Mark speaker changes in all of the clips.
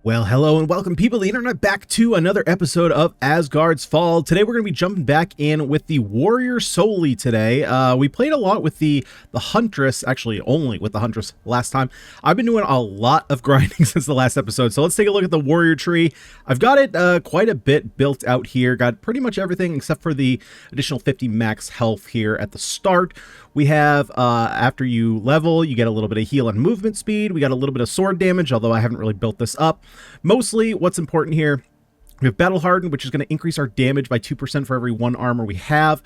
Speaker 1: Well, hello and welcome people of the internet back to another episode of Asgard's Fall. Today we're going to be jumping back in with the warrior solely today. We played a lot with the huntress, actually only with the huntress last time. I've been doing a lot of grinding since the last episode, so let's take a look at the warrior tree. I've got it quite a bit built out here, got pretty much everything except for the additional 50 max health here at the start. We have, after you level, you get a little bit of heal and movement speed. We got a little bit of sword damage, although I haven't really built this up. Mostly, what's important here, we have Battle Hardened, which is going to increase our damage by 2% for every 1 armor we have.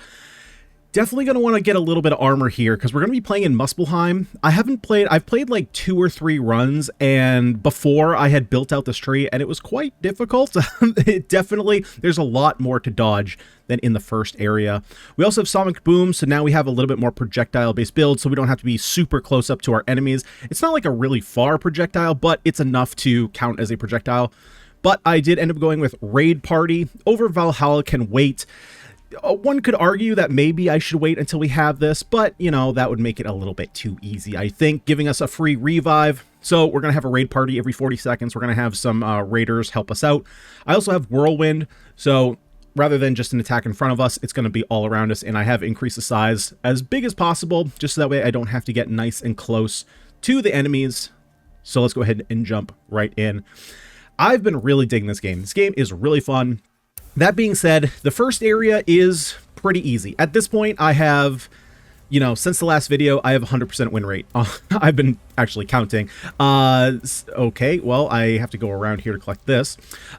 Speaker 1: Definitely going to want to get a little bit of armor here, because we're going to be playing in Muspelheim. I've played like 2 or 3 runs, and before I had built out this tree, and it was quite difficult. There's a lot more to dodge than in the first area. We also have Sonic Boom, so now we have a little bit more projectile-based build, so we don't have to be super close up to our enemies. It's not like a really far projectile, but it's enough to count as a projectile. But I did end up going with Raid Party over Valhalla Can Wait. One could argue that maybe I should wait until we have this, but, you know, that would make it a little bit too easy, I think, giving us a free revive. So we're going to have a raid party every 40 seconds. We're going to have some raiders help us out. I also have Whirlwind, so rather than just an attack in front of us, it's going to be all around us, and I have increased the size as big as possible, just so that way I don't have to get nice and close to the enemies. So let's go ahead and jump right in. I've been really digging this game. This game is really fun. That being said, the first area is pretty easy. At this point, I have, you know, since the last video, I have 100% win rate. I've been actually counting. Okay, well, I have to go around here to collect this.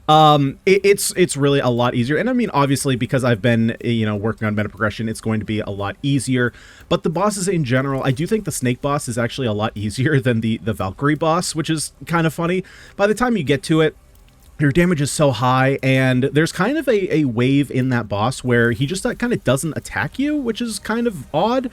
Speaker 1: It's really a lot easier. And I mean, obviously, because I've been, you know, working on Metaprogression, it's going to be a lot easier. But the bosses in general, I do think the snake boss is actually a lot easier than the Valkyrie boss, which is kind of funny. By the time you get to it, your damage is so high, and there's kind of a wave in that boss where he just kind of doesn't attack you, which is kind of odd.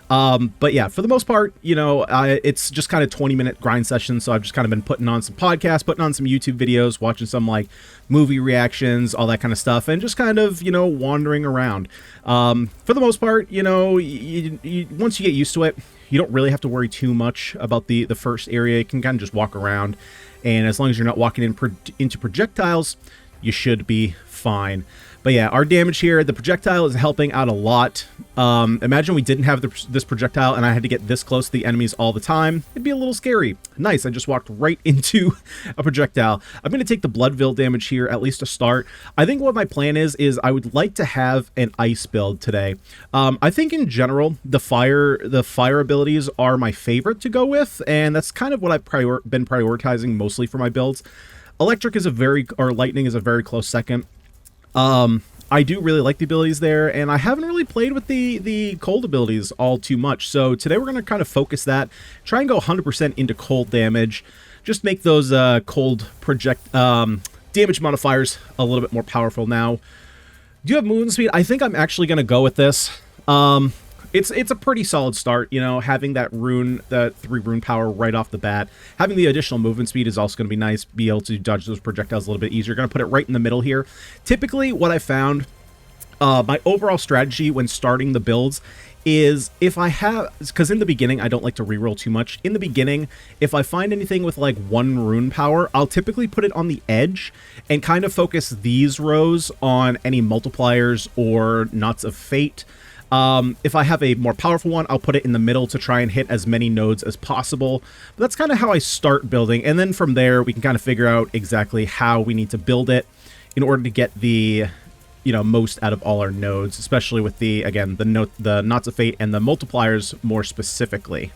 Speaker 1: But yeah, for the most part, you know, it's just kind of 20-minute grind sessions, so I've just kind of been putting on some podcasts, putting on some YouTube videos, watching some, like, movie reactions, all that kind of stuff, and just kind of, you know, wandering around. For the most part, you know, once you get used to it, you don't really have to worry too much about the first area. You can kind of just walk around, and as long as you're not walking into projectiles, you should be fine. But yeah, our damage here, the projectile is helping out a lot. Imagine we didn't have this projectile and I had to get this close to the enemies all the time. It'd be a little scary. Nice, I just walked right into a projectile. I'm going to take the Bloodville damage here, at least to start. I think what my plan is I would like to have an ice build today. I think in general, the fire abilities are my favorite to go with, and that's kind of what I've been prioritizing mostly for my builds. Electric is lightning is a very close second. I do really like the abilities there, and I haven't really played with the cold abilities all too much. So today we're going to kind of focus that, try and go 100% into cold damage, just make those cold damage modifiers a little bit more powerful now. Do you have movement speed? I think I'm actually going to go with this. It's a pretty solid start, you know, having that 3 rune power right off the bat. Having the additional movement speed is also going to be nice, be able to dodge those projectiles a little bit easier. Going to put it right in the middle here. Typically, what I found, my overall strategy when starting the builds is if I have, because in the beginning, I don't like to reroll too much. In the beginning, if I find anything with like 1 rune power, I'll typically put it on the edge and kind of focus these rows on any multipliers or knots of fate. If I have a more powerful one, I'll put it in the middle to try and hit as many nodes as possible. But that's kind of how I start building, and then from there we can kind of figure out exactly how we need to build it in order to get the, you know, most out of all our nodes, especially with the, again, the knots of fate and the multipliers more specifically.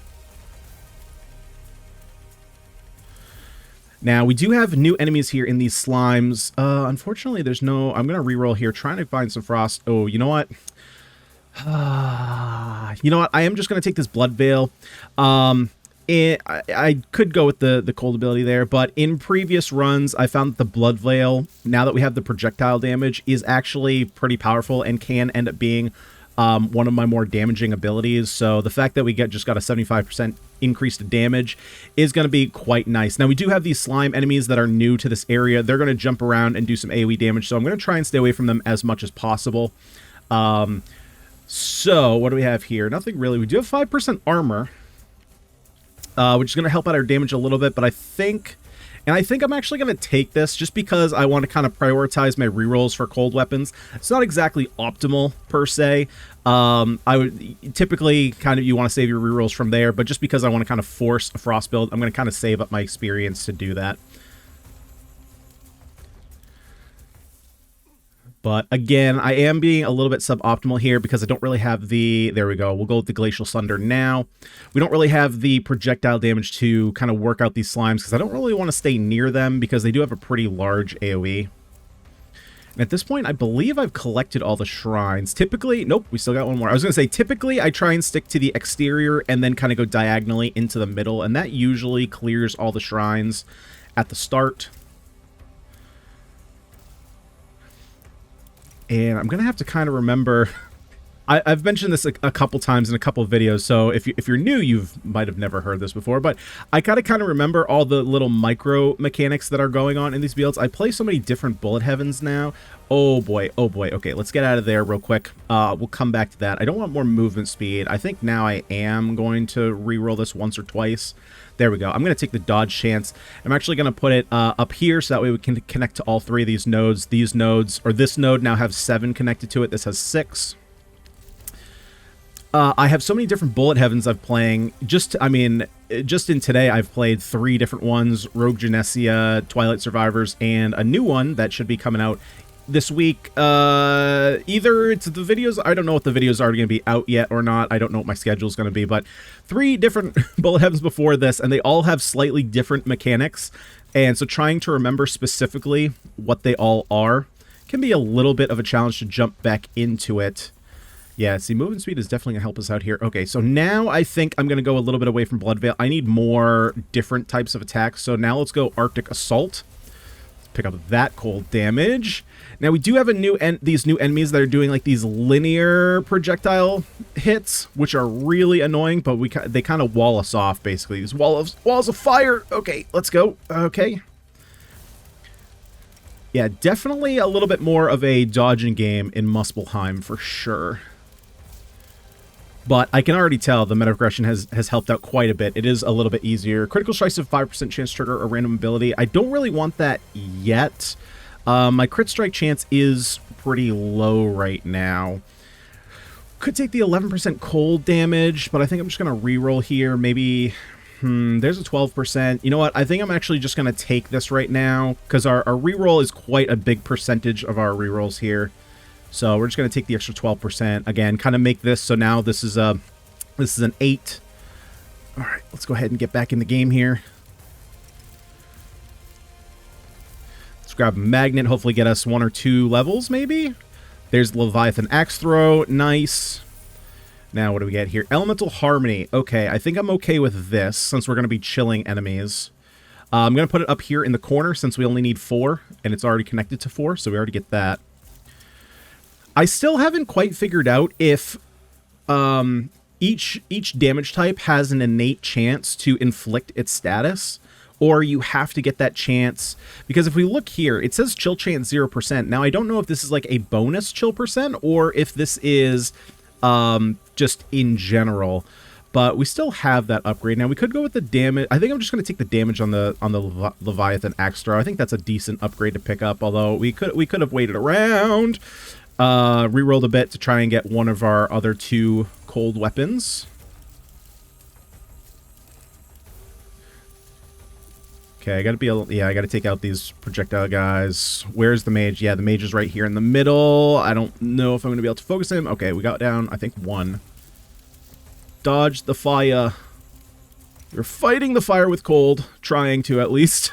Speaker 1: Now, we do have new enemies here in these slimes. Unfortunately, there's no, I'm going to reroll here, trying to find some frost. Oh, you know what? You know what? I am just going to take this Blood Veil. I could go with the cold ability there, but in previous runs, I found that the Blood Veil, now that we have the projectile damage, is actually pretty powerful and can end up being one of my more damaging abilities. So the fact that we just got a 75% increase to damage is going to be quite nice. Now, we do have these slime enemies that are new to this area. They're going to jump around and do some AoE damage, so I'm going to try and stay away from them as much as possible. So, what do we have here? Nothing really. We do have 5% armor, which is going to help out our damage a little bit, but I think And I think I'm actually going to take this just because I want to kind of prioritize my rerolls for cold weapons. It's not exactly optimal per se. I would typically kind of, you want to save your rerolls from there, but just because I want to kind of force a frost build, I'm going to kind of save up my experience to do that. But again, I am being a little bit suboptimal here because I don't really have the... There we go. We'll go with the Glacial Thunder now. We don't really have the projectile damage to kind of work out these slimes because I don't really want to stay near them because they do have a pretty large AoE. And at this point, I believe I've collected all the shrines. Typically... Nope, we still got one more. I was going to say, typically, I try and stick to the exterior and then kind of go diagonally into the middle. And that usually clears all the shrines at the start. And I'm going to have to kind of remember... I've mentioned this a couple times in a couple of videos, so if you're new, you might have never heard this before, but I gotta kind of remember all the little micro mechanics that are going on in these builds. I play so many different bullet heavens now. Oh boy, oh boy. Okay, let's get out of there real quick. We'll come back to that. I don't want more movement speed. I think now I am going to re-roll this once or twice. There we go. I'm going to take the dodge chance. I'm actually going to put it up here so that way we can connect to all three of these nodes. These nodes, or this node now has 7 connected to it. This has 6. I have so many different bullet heavens I'm playing. Just in today, I've played 3 different ones: Rogue Genesia, Twilight Survivors, and a new one that should be coming out this week. Either it's the videos, I don't know if the videos are going to be out yet or not. I don't know what my schedule is going to be, but 3 different bullet heavens before this, and they all have slightly different mechanics. And so trying to remember specifically what they all are can be a little bit of a challenge to jump back into it. Yeah, see, movement speed is definitely going to help us out here. Okay, so now I think I'm going to go a little bit away from Bloodveil. I need more different types of attacks. So now let's go Arctic Assault. Let's pick up that cold damage. Now we do have these new enemies that are doing like these linear projectile hits, which are really annoying, but they kind of wall us off, basically. These walls of fire. Okay, let's go. Okay. Yeah, definitely a little bit more of a dodging game in Muspelheim for sure. But I can already tell the Metaprogression has helped out quite a bit. It is a little bit easier. Critical strikes have 5% chance to trigger a random ability. I don't really want that yet. My crit strike chance is pretty low right now. Could take the 11% cold damage, but I think I'm just going to reroll here. Maybe... there's a 12%. You know what? I think I'm actually just going to take this right now because our reroll is quite a big percentage of our rerolls here. So we're just going to take the extra 12%. Again, kind of make this so now this is an 8. All right, let's go ahead and get back in the game here. Let's grab a magnet, hopefully get us 1 or 2 levels maybe. There's Leviathan Axe Throw. Nice. Now, what do we get here? Elemental Harmony. Okay, I think I'm okay with this, since we're going to be chilling enemies. I'm going to put it up here in the corner, since we only need 4, and it's already connected to 4, so we already get that. I still haven't quite figured out if each damage type has an innate chance to inflict its status, or you have to get that chance. Because if we look here, it says chill chance 0%. Now, I don't know if this is like a bonus chill percent, or if this is... just in general, but we still have that upgrade. Now we could go with the damage. I think I'm just going to take the damage on the Leviathan Axe Throw. I think that's a decent upgrade to pick up, although we could have waited around, rerolled a bit to try and get one of our other 2 cold weapons. Okay, I gotta take out these projectile guys. Where's the mage? Yeah, the mage is right here in the middle. I don't know if I'm gonna be able to focus him. Okay, we got down, I think, 1. Dodge the fire. You're fighting the fire with cold. Trying to, at least.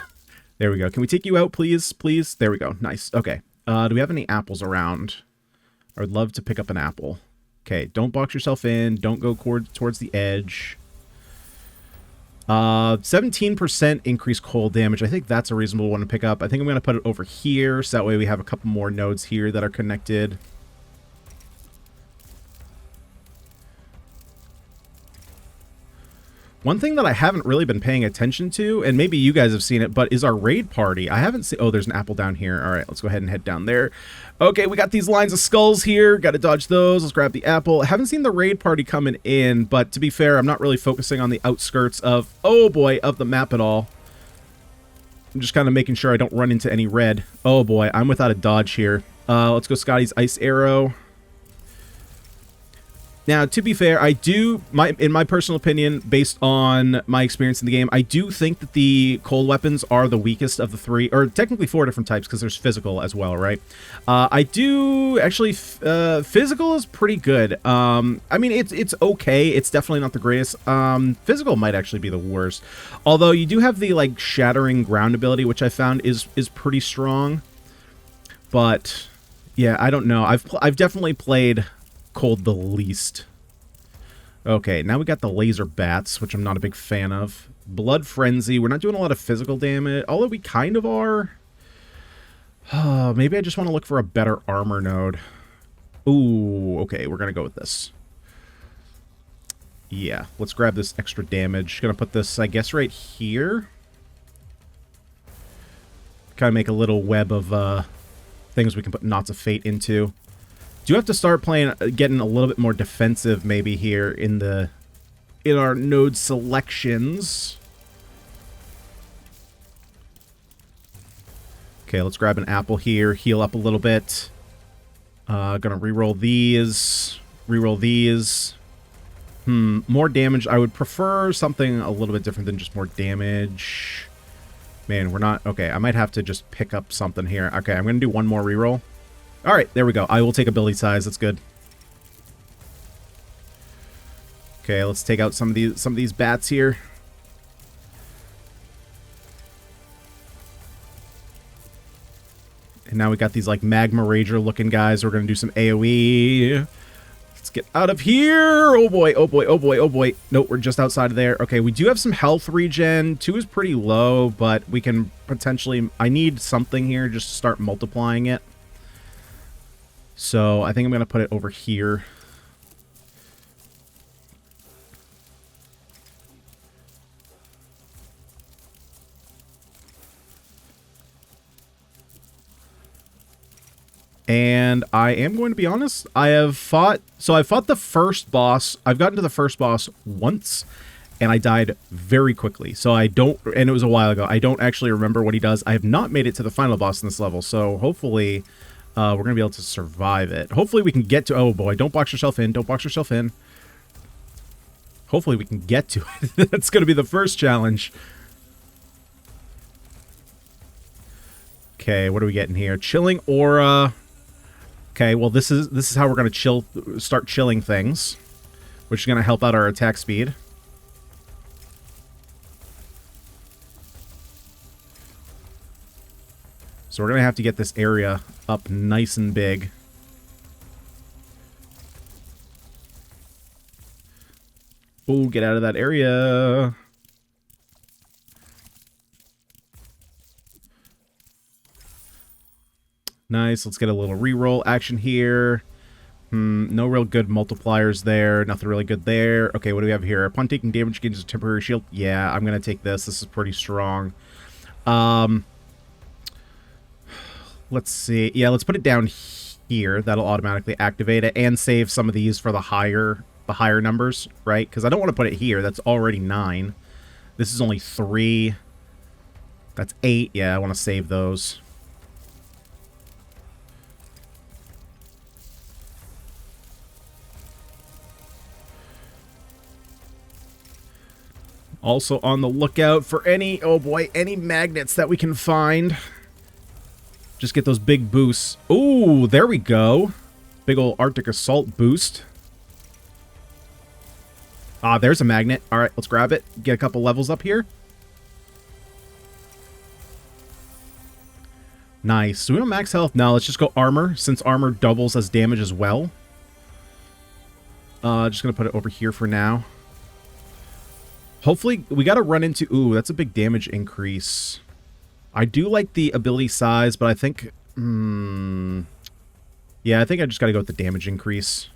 Speaker 1: There we go. Can we take you out, please? Please? There we go. Nice. Okay. Do we have any apples around? I would love to pick up an apple. Okay, don't box yourself in. Don't go towards the edge. 17% increased cold damage. I think that's a reasonable one to pick up. I think I'm going to put it over here, so that way we have a couple more nodes here that are connected. One thing that I haven't really been paying attention to, and maybe you guys have seen it, but is our raid party. I haven't seen... Oh, there's an apple down here. All right, let's go ahead and head down there. Okay, we got these lines of skulls here. Got to dodge those. Let's grab the apple. I haven't seen the raid party coming in, but to be fair, I'm not really focusing on the outskirts of... Oh, boy, of the map at all. I'm just kind of making sure I don't run into any red. Oh boy, I'm without a dodge here. Let's go Scotty's Ice Arrow. Now, to be fair, I do, in my personal opinion, based on my experience in the game, I do think that the cold weapons are the weakest of the three, or technically 4 different types, because there's physical as well, right? I do, actually, physical is pretty good. I mean, it's okay. It's definitely not the greatest. Physical might actually be the worst. Although, you do have the, like, shattering ground ability, which I found is pretty strong. But, yeah, I don't know. I've definitely played cold the least. Okay, now we got the laser bats, which I'm not a big fan of. Blood frenzy. We're not doing a lot of physical damage, although we kind of are. Maybe I just want to look for a better armor node. Ooh, okay, we're gonna go with this. Yeah, let's grab this extra damage. Gonna put this, I guess, right here. Kind of make a little web of things we can put Knots of Fate into. Do have to start playing, getting a little bit more defensive maybe here in our node selections. Okay, let's grab an apple here, heal up a little bit. Gonna reroll these, more damage. I would prefer something a little bit different than just more damage. Man, we're not, okay, I might have to just pick up something here. Okay, I'm gonna do one more reroll. All right, there we go. I will take ability size. That's good. Okay, let's take out some of these bats here. And now we got these like magma rager looking guys. We're gonna do some AoE. Let's get out of here. Oh boy, oh boy, oh boy, oh boy. Nope, we're just outside of there. Okay, we do have some health regen. 2 is pretty low, but we can potentially, I need something here just to start multiplying it. So I think I'm going to put it over here. And I am going to be honest, I've fought the first boss. I've gotten to the first boss once, and I died very quickly. So I don't, and it was a while ago. I don't actually remember what he does. I have not made it to the final boss in this level, so hopefully we're going to be able to survive it. Hopefully we can get to... Oh, boy. Don't box yourself in. Don't box yourself in. Hopefully we can get to it. That's going to be the first challenge. Okay, what are we getting here? Chilling aura. Okay, well, this is how we're going to start chilling things, which is going to help out our attack speed. So we're going to have to get this area up nice and big. Oh, get out of that area. Nice. Let's get a little reroll action here. No real good multipliers there. Nothing really good there. Okay, what do we have here? Upon taking damage, gains a temporary shield. Yeah, I'm going to take this. This is pretty strong. Let's see. Yeah, let's put it down here. That'll automatically activate it and save some of these for the higher numbers, right? Because I don't want to put it here. That's already 9. This is only 3. That's 8. Yeah, I want to save those. Also on the lookout for any, oh boy, any magnets that we can find. Just get those big boosts. Ooh, there we go. Big old Arctic Assault boost. Ah, there's a magnet. All right, let's grab it. Get a couple levels up here. Nice. Do we want max health? No, let's just go armor, since armor doubles as damage as well. Just going to put it over here for now. Hopefully, we got to run into... Ooh, that's a big damage increase. I do like the ability size, but I think... yeah, I think I just got to go with the damage increase.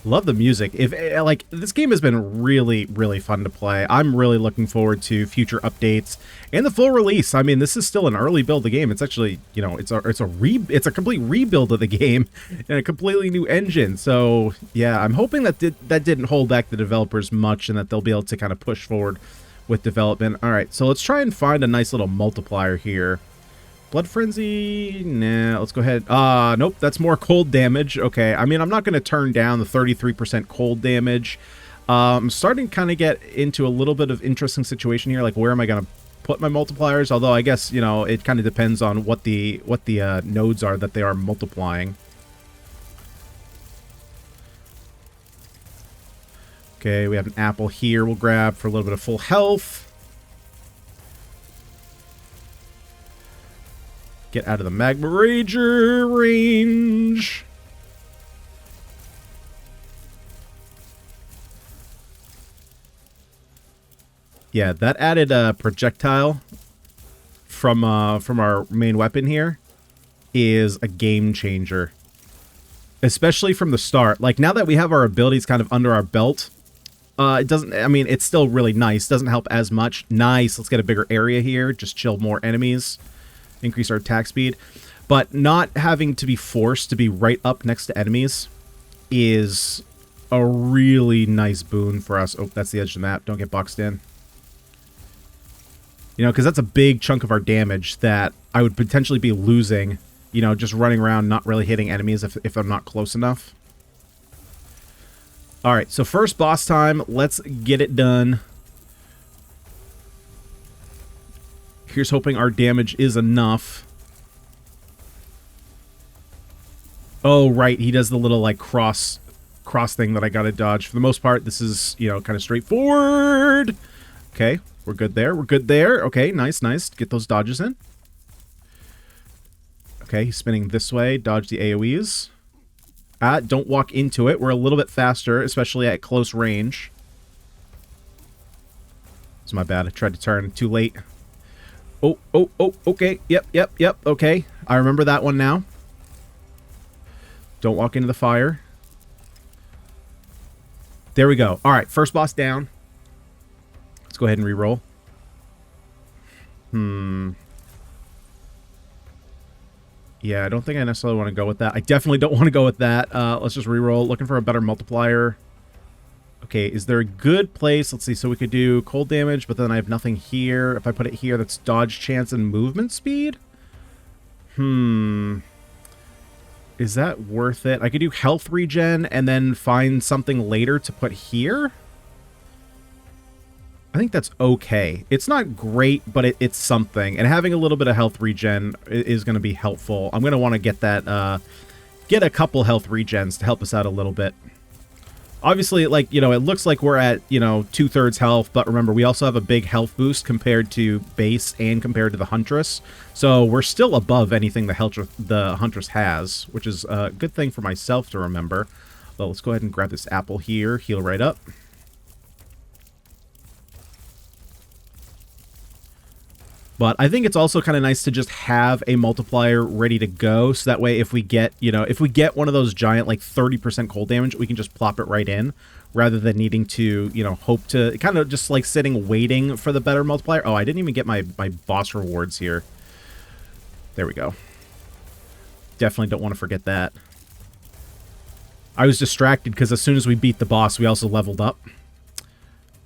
Speaker 1: Love the music. If like this game has been really, really fun to play. I'm really looking forward to future updates and the full release. I mean, this is still an early build of the game. It's actually, you know, it's a complete rebuild of the game and a completely new engine. So yeah, I'm hoping that didn't hold back the developers much and that they'll be able to kind of push forward with development. All right, so let's try and find a nice little multiplier here. Blood Frenzy, nah, let's go ahead. Nope, that's more cold damage. Okay, I mean, I'm not going to turn down the 33% cold damage. I'm starting to kind of get into a little bit of interesting situation here, like where am I going to put my multipliers? Although I guess, you know, it kind of depends on what the nodes are that they are multiplying. Okay, we have an apple here we'll grab for a little bit of full health. Get out of the Magma Rager range. Yeah, that added a projectile from our main weapon here is a game changer. Especially from the start. Like, now that we have our abilities kind of under our belt, it doesn't, I mean, it's still really nice. Doesn't help as much. Nice, let's get a bigger area here. Just chill more enemies. Increase our attack speed, but not having to be forced to be right up next to enemies is a really nice boon for us. Oh, that's the edge of the map. Don't get boxed in. You know, because that's a big chunk of our damage that I would potentially be losing, you know, just running around not really hitting enemies if I'm not close enough. All right, so first boss time. Let's get it done. Here's hoping our damage is enough. Oh, right. He does the little, like, cross thing that I gotta dodge. For the most part, this is, you know, kind of straightforward. Okay, we're good there. We're good there. Okay, nice, nice. Get those dodges in. Okay, he's spinning this way. Dodge the AoEs. Don't walk into it. We're a little bit faster, especially at close range. It's my bad. I tried to turn too late. Oh, okay. Yep, okay. I remember that one now. Don't walk into the fire. There we go. All right, first boss down. Let's go ahead and reroll. Yeah, I don't think I necessarily want to go with that. I definitely don't want to go with that. Let's just reroll. Looking for a better multiplier. Okay, is there a good place? Let's see. So we could do cold damage, but then I have nothing here. If I put it here, that's dodge chance and movement speed? Is that worth it? I could do health regen and then find something later to put here. I think that's okay. It's not great, but it's something. And having a little bit of health regen is going to be helpful. I'm going to want to get that, get a couple health regens to help us out a little bit. Obviously, like, you know, it looks like we're at, you know, 2/3 health, but remember, we also have a big health boost compared to base and compared to the Huntress. So we're still above anything the Huntress has, which is a good thing for myself to remember. Well, let's go ahead and grab this apple here, heal right up. But I think it's also kind of nice to just have a multiplier ready to go, so that way if we get, you know, if we get one of those giant, like, 30% cold damage, we can just plop it right in, rather than needing to, you know, hope to, kind of just, like, sitting waiting for the better multiplier. Oh, I didn't even get my boss rewards here. There we go. Definitely don't want to forget that. I was distracted because as soon as we beat the boss, we also leveled up.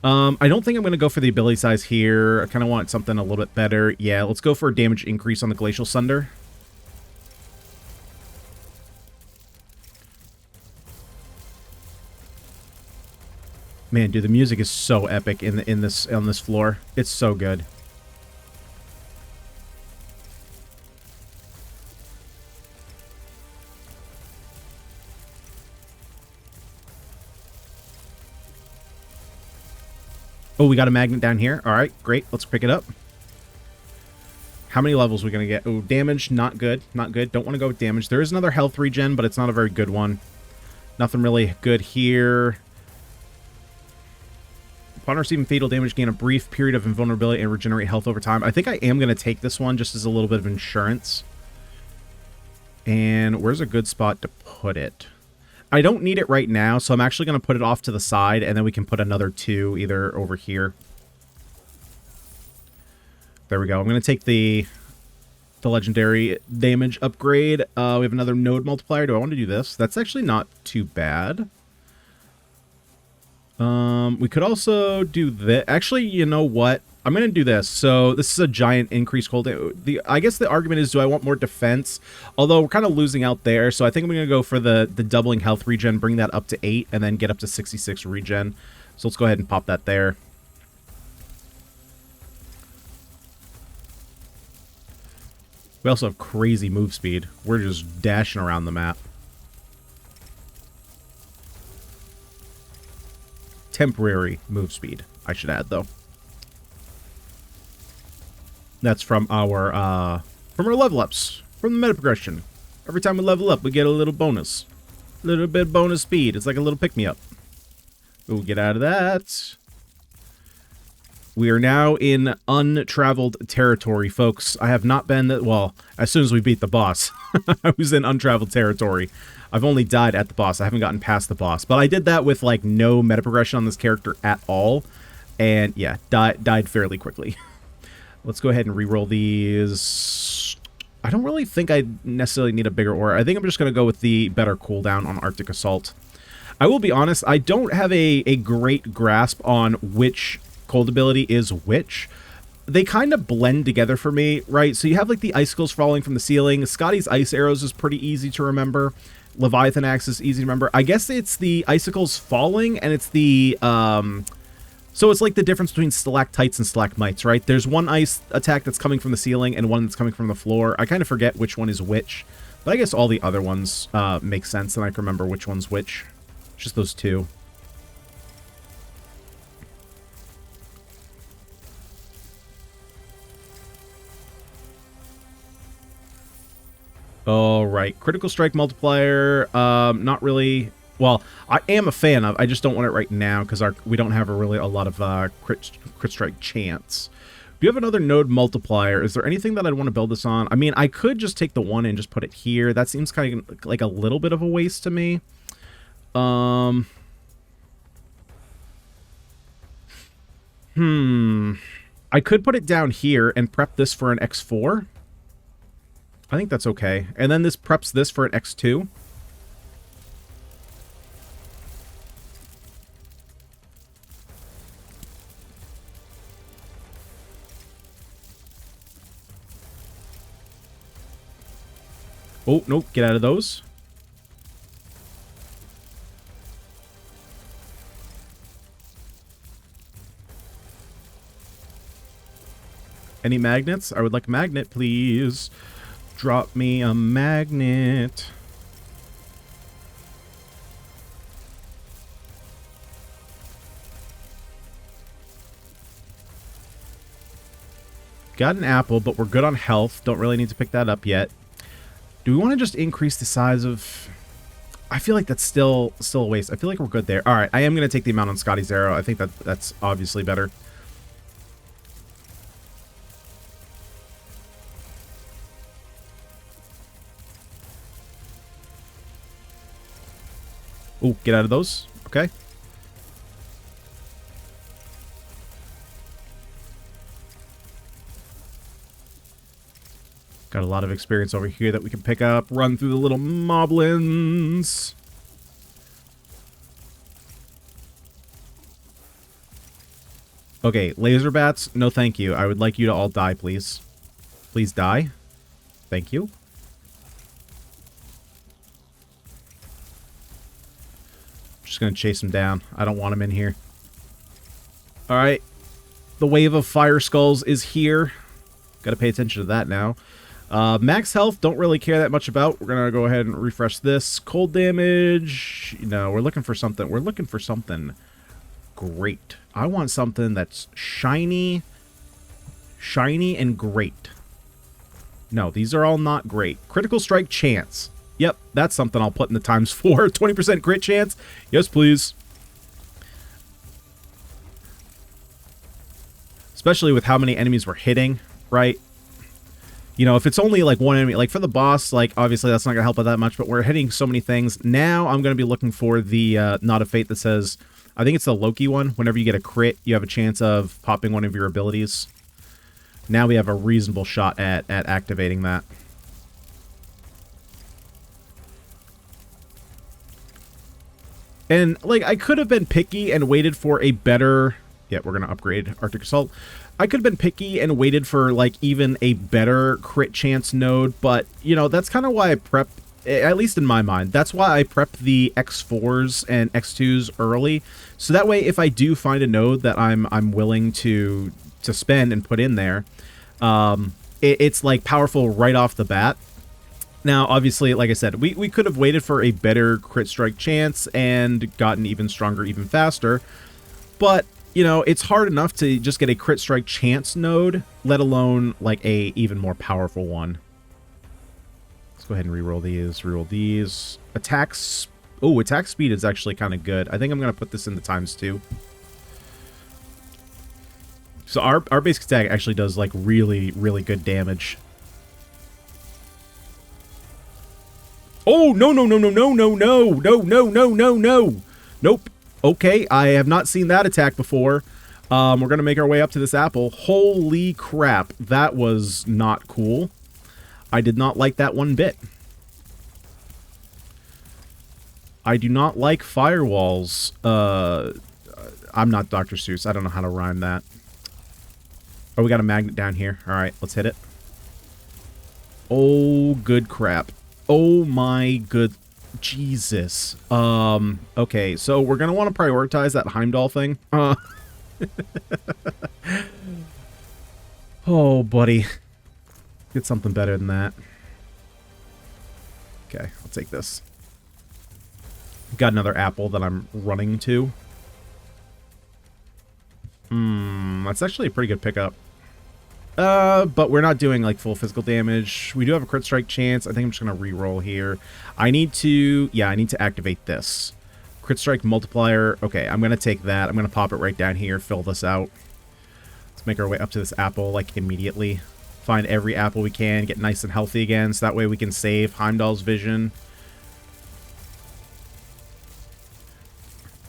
Speaker 1: I don't think I'm going to go for the ability size here. I kind of want something a little bit better. Yeah, let's go for a damage increase on the Glacial Sunder. Man, dude, the music is so epic on this floor. It's so good. Oh, we got a magnet down here. All right, great. Let's pick it up. How many levels are we going to get? Oh, damage, not good. Not good. Don't want to go with damage. There is another health regen, but it's not a very good one. Nothing really good here. Upon receiving fatal damage, gain a brief period of invulnerability and regenerate health over time. I think I am going to take this one just as a little bit of insurance. And where's a good spot to put it? I don't need it right now, so I'm actually going to put it off to the side, and then we can put another 2 either over here. There we go. I'm going to take the legendary damage upgrade. We have another node multiplier. Do I want to do this? That's actually not too bad. We could also do this. Actually, you know what? I'm going to do this. So this is a giant increase cold. I guess the argument is, do I want more defense? Although we're kind of losing out there. So I think I'm going to go for the doubling health regen, bring that up to 8, and then get up to 66 regen. So let's go ahead and pop that there. We also have crazy move speed. We're just dashing around the map. Temporary move speed, I should add, though. That's from our level ups, from the Metaprogression. Every time we level up, we get a little bonus. A little bit bonus speed. It's like a little pick-me-up. We'll get out of that. We are now in untraveled territory, folks. I have not been... Well, as soon as we beat the boss, I was in untraveled territory. I've only died at the boss. I haven't gotten past the boss. But I did that with, like, no meta progression on this character at all. And, yeah, died fairly quickly. Let's go ahead and reroll these. I don't really think I necessarily need a bigger aura. I think I'm just going to go with the better cooldown on Arctic Assault. I will be honest, I don't have a great grasp on which cold ability is which. They kind of blend together for me, right? So you have like the icicles falling from the ceiling. Scotty's ice arrows is pretty easy to remember. Leviathan axe is easy to remember. I guess it's the icicles falling, and it's the so it's like the difference between stalactites and stalagmites, right? There's one ice attack that's coming from the ceiling and one that's coming from the floor. I kind of forget which one is which, but I guess all the other ones make sense, and I can remember which one's which. Just those two. All right, critical strike multiplier. Not really. Well, I am a fan of. I just don't want it right now because we don't have a lot of crit strike chance. Do you have another node multiplier? Is there anything that I'd want to build this on? I mean, I could just take the 1 and just put it here. That seems kind of like a little bit of a waste to me. I could put it down here and prep this for an X4. I think that's okay. And then this preps this for an X2. Oh, nope. Get out of those. Any magnets? I would like a magnet, please. Drop me a magnet. Got an apple, but we're good on health. Don't really need to pick that up yet. Do we want to just increase the size of... I feel like that's still a waste. I feel like we're good there. All right, I am going to take the amount on Scotty's arrow. I think that's obviously better. Oh, get out of those. Okay. Got a lot of experience over here that we can pick up. Run through the little moblins. Okay, laser bats. No, thank you. I would like you to all die, please. Please die. Thank you. Just gonna chase him down. I don't want him in here. Alright. The wave of fire skulls is here. Gotta pay attention to that now. Max health, don't really care that much about. We're gonna go ahead and refresh this. Cold damage. No, we're looking for something. We're looking for something great. I want something that's shiny. Shiny and great. No, these are all not great. Critical strike chance. Yep, that's something I'll put in the ×4. 20% crit chance? Yes, please. Especially with how many enemies we're hitting, right? You know, if it's only like one enemy, like for the boss, like obviously that's not going to help out that much, but we're hitting so many things. Now I'm going to be looking for the Knot of Fate that says, I think it's the Loki one. Whenever you get a crit, you have a chance of popping one of your abilities. Now we have a reasonable shot at activating that. And, like, I could have been picky and waited for a better... Yeah, we're going to upgrade Arctic Assault. I could have been picky and waited for, like, even a better crit chance node, but, you know, that's kind of why I prep, at least in my mind, that's why I prep the X4s and X2s early, so that way if I do find a node that I'm willing to spend and put in there, it's, like, powerful right off the bat. Now, obviously, like I said, we could have waited for a better crit strike chance and gotten even stronger even faster, but... You know, it's hard enough to just get a crit strike chance node, let alone, like, a even more powerful one. Let's go ahead and reroll these, reroll these. Attacks... Oh, attack speed is actually kind of good. I think I'm going to put this in the ×2. So our basic attack actually does, like, really, really good damage. Oh, no, no, no, no, no, no, no, no, no, no, no, no. Nope. Okay, I have not seen that attack before. We're going to make our way up to this apple. Holy crap, that was not cool. I did not like that one bit. I do not like firewalls. I'm not Dr. Seuss. I don't know how to rhyme that. Oh, we got a magnet down here. All right, let's hit it. Oh, good crap. Oh, my good... Jesus. Okay, so we're gonna want to prioritize that Heimdall thing. Oh, buddy. Get something better than that. Okay, I'll take this. Got another apple that I'm running to. That's actually a pretty good pickup. But we're not doing, like, full physical damage. We do have a crit strike chance. I think I'm just going to reroll here. I need to... Yeah, I need to activate this. Crit strike multiplier. Okay, I'm going to take that. I'm going to pop it right down here, fill this out. Let's make our way up to this apple, like, immediately. Find every apple we can, get nice and healthy again, so that way we can save Heimdall's vision.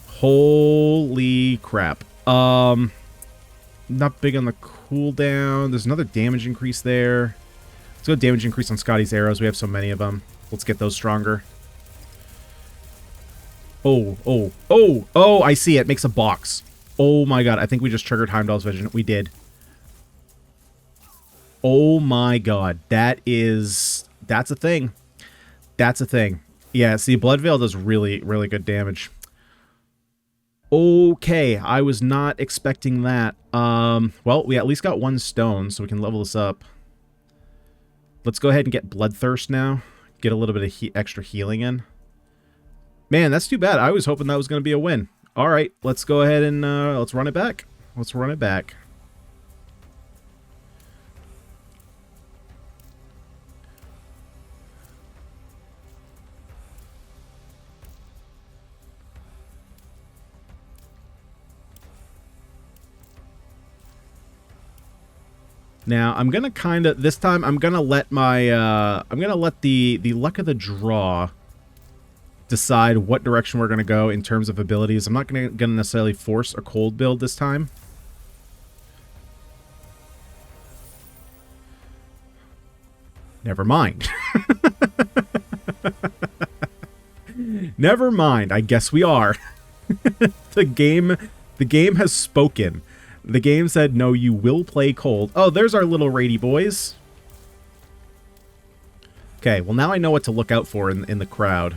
Speaker 1: Holy crap. Not big on the cooldown. There's another damage increase there. Let's go damage increase on Scotty's arrows. We have so many of them. Let's get those stronger. Oh, oh, oh, oh, I see it. Makes a box. Oh my god. I think we just triggered Heimdall's vision. We did. Oh my god. That's a thing. That's a thing. Yeah, see, Blood Veil does really, really good damage. Okay, I was not expecting that. Well, we at least got one stone, so we can level this up. Let's go ahead and get Bloodthirst now. Get a little bit of extra healing in. Man, that's too bad. I was hoping that was going to be a win. All right, let's go ahead and let's run it back. Let's run it back. Now, I'm going to kind of, this time, I'm going to let my, I'm going to let the luck of the draw decide what direction we're going to go in terms of abilities. I'm not going to necessarily force a cold build this time. Never mind. Never mind. I guess we are. The game has spoken. The game said, no, you will play cold. Oh, there's our little raidy boys. Okay, well, now I know what to look out for in the crowd.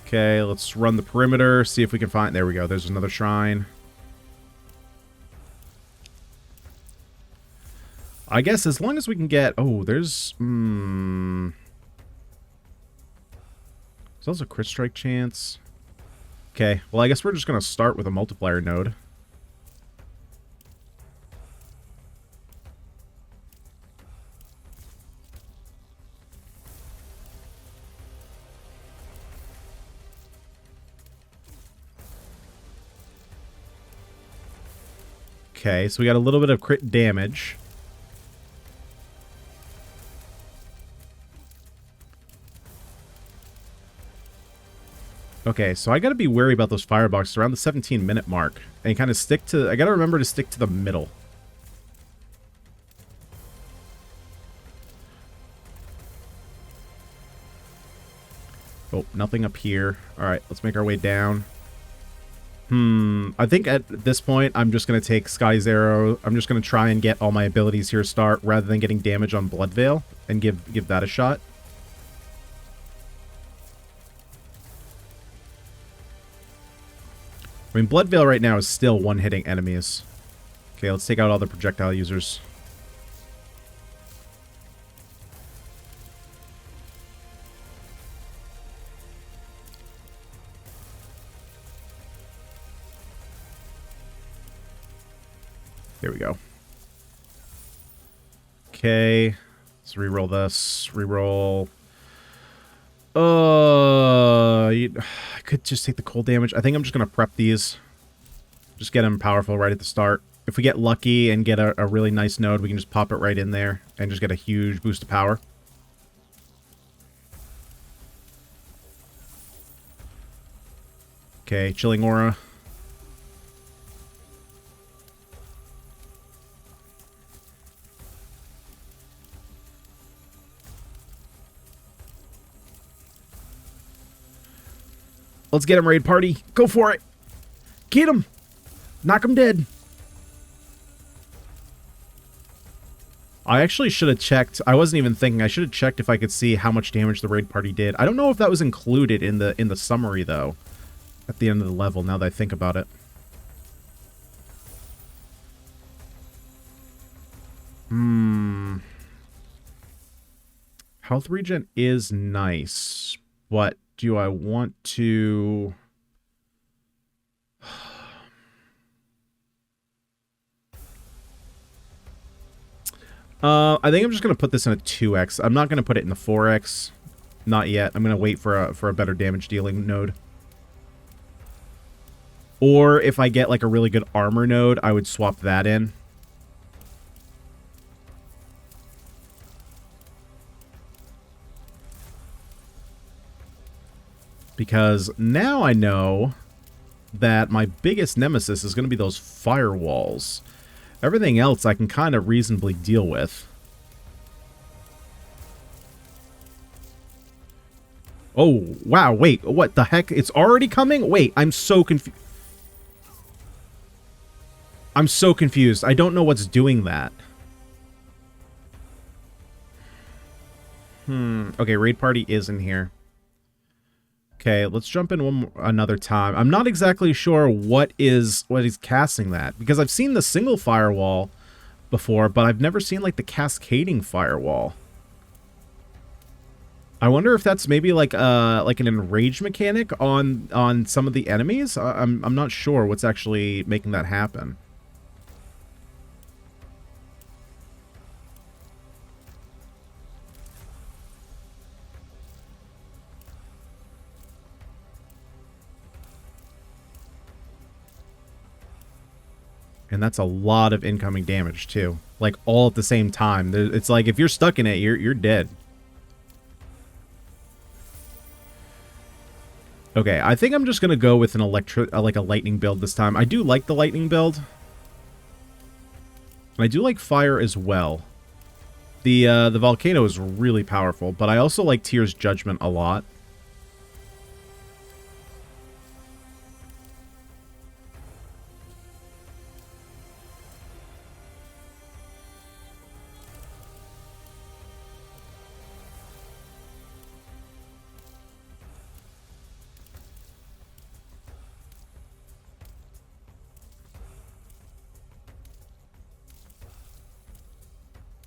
Speaker 1: Okay, let's run the perimeter, see if we can find... There we go, there's another shrine. I guess as long as we can get... Oh, there's... There's also a crit strike chance. Okay, well, I guess we're just going to start with a multiplier node. Okay, so we got a little bit of crit damage. Okay, so I gotta be wary about those fireboxes around the 17-minute mark. And kind of stick to... I gotta remember to stick to the middle. Oh, nothing up here. Alright, let's make our way down. I think at this point, I'm just going to take Scotty's Arrow. I'm just going to try and get all my abilities here start, rather than getting damage on Blood Veil, and give that a shot. I mean, Blood Veil right now is still one-hitting enemies. Okay, let's take out all the projectile users. There we go. Okay. Let's reroll this. Reroll. I could just take the cold damage. I think I'm just going to prep these. Just get them powerful right at the start. If we get lucky and get a really nice node, we can just pop it right in there and just get a huge boost of power. Okay, Chilling Aura. Let's get him, raid party. Go for it. Get him. Knock him dead. I actually should have checked. I wasn't even thinking. I should have checked if I could see how much damage the raid party did. I don't know if that was included in the summary, though, at the end of the level, now that I think about it. Health regen is nice, but do I want to... I think I'm just going to put this in a 2x. I'm not going to put it in the 4x. Not yet. I'm going to wait for a better damage dealing node. Or if I get like a really good armor node, I would swap that in. Because now I know that my biggest nemesis is going to be those firewalls. Everything else I can kind of reasonably deal with. Oh, wow, wait, what the heck? It's already coming? Wait, I'm so confused. I'm so confused. I don't know what's doing that. Okay, raid party is in here. Okay, let's jump in another time. I'm not exactly sure what is casting that, because I've seen the single firewall before, but I've never seen like the cascading firewall. I wonder if that's maybe like an enrage mechanic on some of the enemies. I'm not sure what's actually making that happen. And that's a lot of incoming damage, too. Like, all at the same time. It's like, if you're stuck in it, you're dead. Okay, I think I'm just going to go with an like a lightning build this time. I do like the lightning build. And I do like fire as well. The volcano is really powerful, but I also like Tyr's Judgment a lot.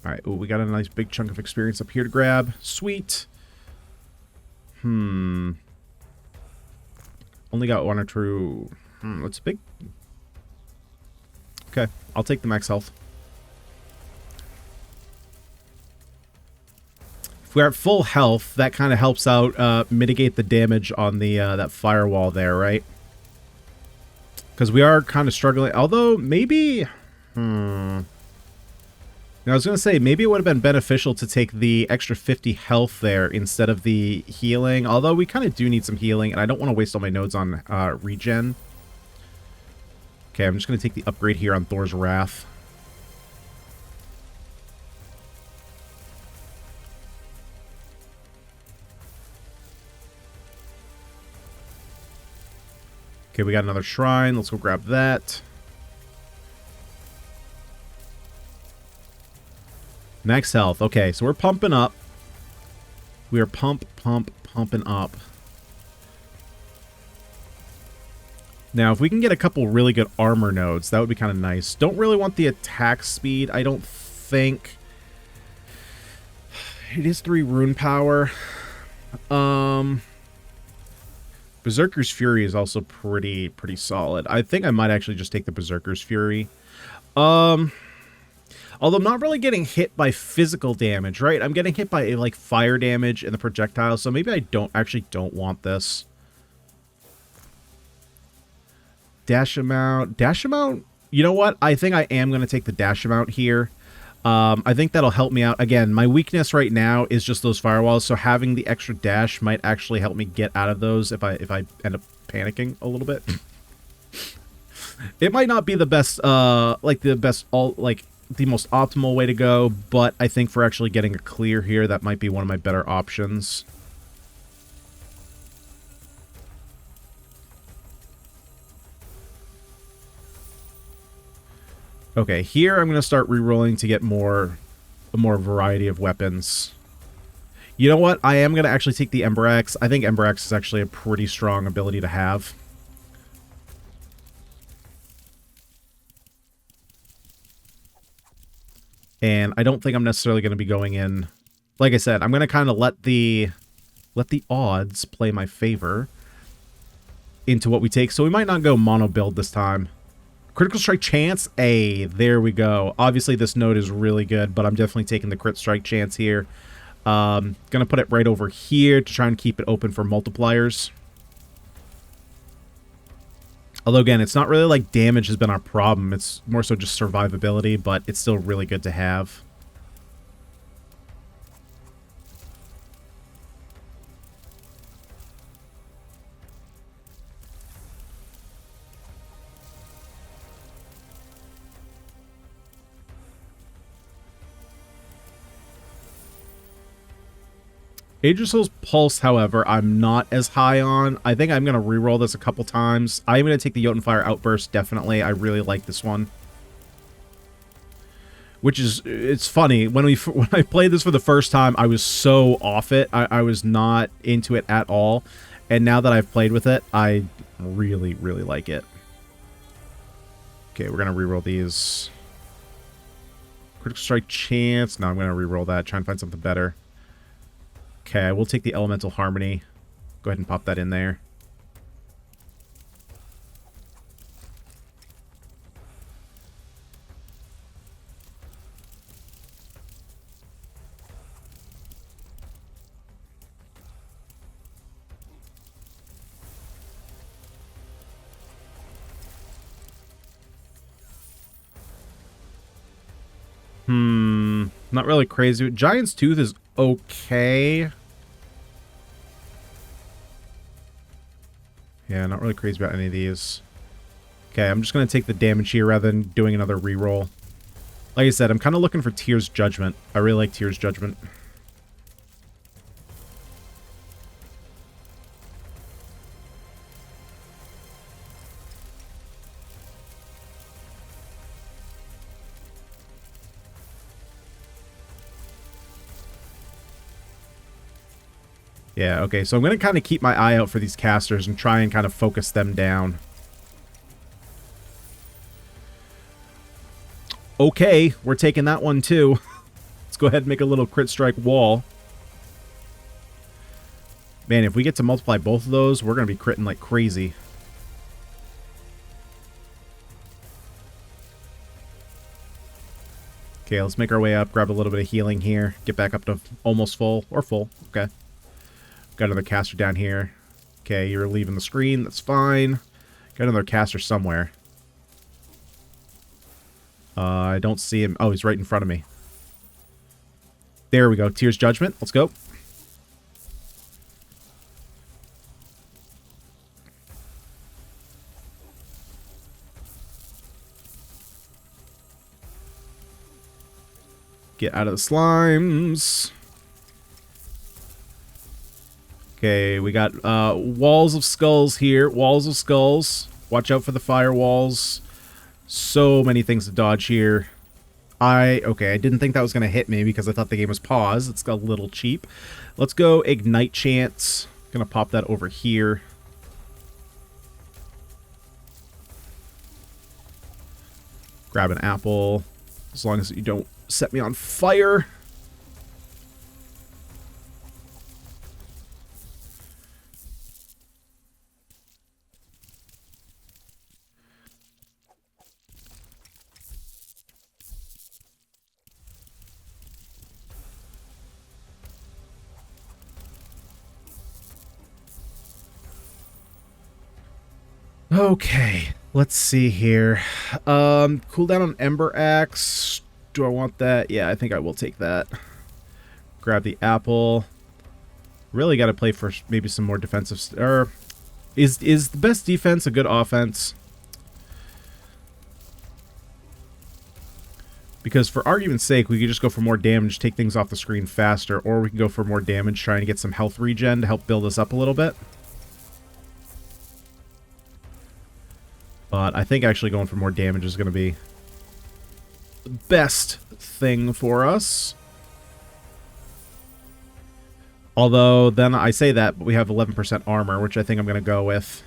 Speaker 1: Alright, ooh, we got a nice big chunk of experience up here to grab. Sweet. Only got one or two. What's big? Okay, I'll take the max health. If we're at full health, that kind of helps out mitigate the damage on the that firewall there, right? Because we are kind of struggling. Although, maybe... Now, I was going to say, maybe it would have been beneficial to take the extra 50 health there instead of the healing. Although we kind of do need some healing, and I don't want to waste all my nodes on regen. Okay, I'm just going to take the upgrade here on Thor's Wrath. Okay, we got another shrine. Let's go grab that. Max health. Okay, so we're pumping up. We are pumping up. Now, if we can get a couple really good armor nodes, that would be kind of nice. Don't really want the attack speed, I don't think. It is 3 rune power. Berserker's Fury is also pretty solid. I think I might actually just take the Berserker's Fury. Although I'm not really getting hit by physical damage, right? I'm getting hit by, like, fire damage and the projectiles, so maybe I don't want this. Dash amount. Dash amount, you know what? I think I am going to take the dash amount here. I think that'll help me out. Again, my weakness right now is just those firewalls, so having the extra dash might actually help me get out of those if I end up panicking a little bit. It might not be the best, the most optimal way to go, but I think for actually getting a clear here, that might be one of my better options. Okay, here I'm going to start rerolling to get a more variety of weapons. You know what? I am going to actually take the Ember Axe. I think Ember Axe is actually a pretty strong ability to have. And I don't think I'm necessarily going to be going in. Like I said, I'm going to kind of let the odds play my favor into what we take. So we might not go mono build this time. Critical strike chance. Hey, there we go. Obviously, this node is really good, but I'm definitely taking the crit strike chance here. Gonna put it right over here to try and keep it open for multipliers. Although, again, it's not really like damage has been our problem. It's more so just survivability, but it's still really good to have. Aegisol's Pulse, however, I'm not as high on. I think I'm going to reroll this a couple times. I'm going to take the Jotunfire Outburst, definitely. I really like this one. Which is, it's funny, when I played this for the first time, I was so off it. I was not into it at all. And now that I've played with it, I really like it. Okay, we're going to reroll these. Critical Strike Chance. No, I'm going to reroll that, try and find something better. Okay, we'll take the Elemental Harmony. Go ahead and pop that in there. Not really crazy. Giant's Tooth is okay. Yeah, not really crazy about any of these. Okay, I'm just going to take the damage here rather than doing another reroll. Like I said, I'm kind of looking for Tyr's Judgment. I really like Tyr's Judgment. Yeah, okay, so I'm going to kind of keep my eye out for these casters and try and kind of focus them down. Okay, we're taking that one too. Let's go ahead and make a little crit strike wall. Man, if we get to multiply both of those, we're going to be critting like crazy. Okay, let's make our way up, grab a little bit of healing here, get back up to almost full, or full, okay. Got another caster down here. Okay, you're leaving the screen. That's fine. Got another caster somewhere. I don't see him. Oh, he's right in front of me. There we go. Tyr's Judgment. Let's go. Get out of the slimes. Okay, we got walls of skulls here. Walls of skulls. Watch out for the firewalls. So many things to dodge here. Okay, I didn't think that was going to hit me because I thought the game was paused. It's a little cheap. Let's go Ignite Chance. Gonna pop that over here. Grab an apple. As long as you don't set me on fire. Okay, let's see here. Cooldown on Ember Axe. Do I want that? Yeah, I think I will take that. Grab the apple. Really got to play for maybe some more defensive... Is the best defense a good offense? Because for argument's sake, we could just go for more damage, take things off the screen faster, or we can go for more damage, trying to get some health regen to help build us up a little bit. But I think actually going for more damage is going to be the best thing for us. Although, then I say that, but we have 11% armor, which I think I'm going to go with.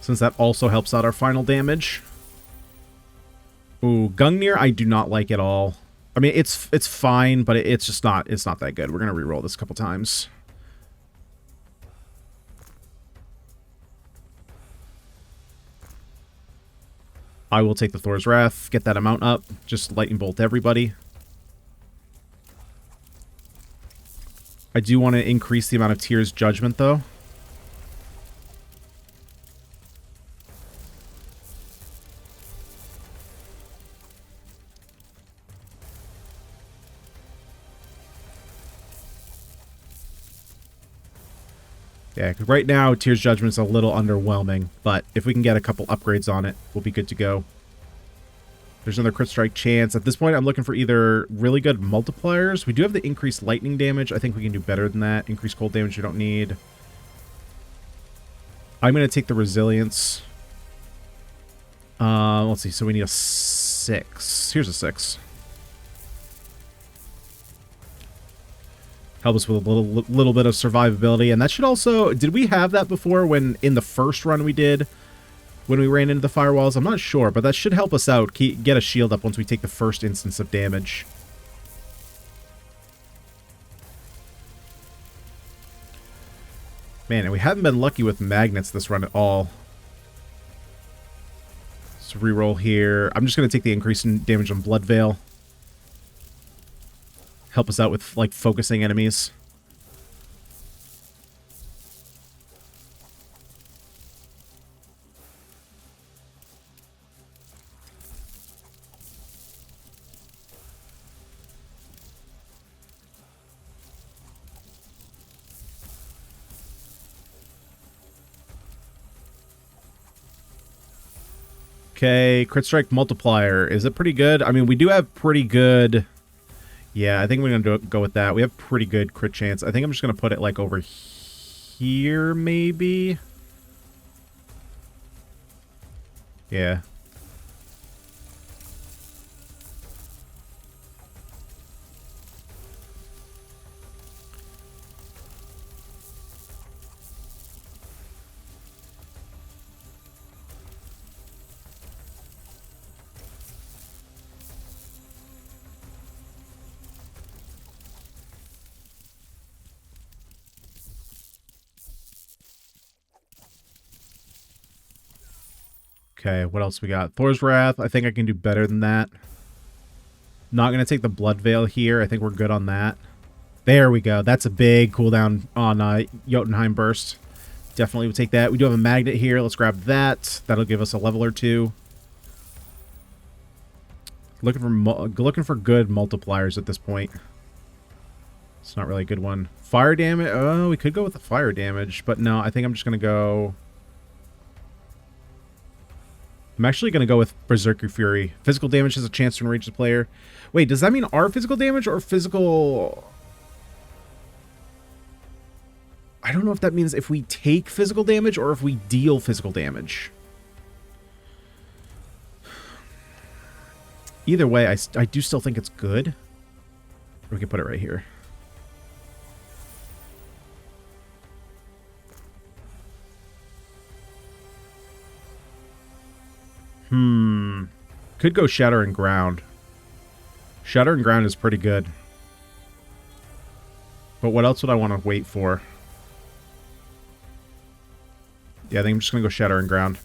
Speaker 1: Since that also helps out our final damage. Ooh, Gungnir I do not like at all. I mean, it's fine, but it's just not, it's not that good. We're going to reroll this a couple times. I will take the Thor's Wrath, get that amount up, just lightning bolt everybody. I do want to increase the amount of Tyr's Judgment, though. Yeah, because right now, Tyr's Judgment's a little underwhelming, but if we can get a couple upgrades on it, we'll be good to go. There's another crit strike chance. At this point, I'm looking for either really good multipliers. We do have the increased lightning damage. I think we can do better than that. Increased cold damage you don't need. I'm going to take the resilience. Let's see. So we need a 6. Here's a 6. Help us with a little bit of survivability. And that should also... Did we have that before when in the first run we did? When we ran into the firewalls? I'm not sure, but that should help us out. Get a shield up once we take the first instance of damage. Man, and we haven't been lucky with magnets this run at all. Let's reroll here. I'm just going to take the increase in damage on Blood Veil. Help us out with, like, focusing enemies. Okay, crit strike multiplier. Is it pretty good? I mean, we do have pretty good... Yeah, I think we're going to go with that. We have pretty good crit chance. I think I'm just going to put it, like, over here, maybe? Yeah. Okay, what else we got? Thor's Wrath. I think I can do better than that. Not going to take the Blood Veil here. I think we're good on that. There we go. That's a big cooldown on Jotunheim Burst. Definitely would take that. We do have a magnet here. Let's grab that. That'll give us a level or two. Looking for good multipliers at this point. It's not really a good one. Fire damage. Oh, we could go with the fire damage, but no, I think I'm just going to go... I'm actually going to go with Berserker Fury. Physical damage has a chance to enrage the player. Wait, does that mean our physical damage or physical... I don't know if that means if we take physical damage or if we deal physical damage. Either way, I do still think it's good. We can put it right here. Could go Shatter and Ground. Shatter and Ground is pretty good. But what else would I want to wait for? Yeah, I think I'm just going to go Shatter and Ground.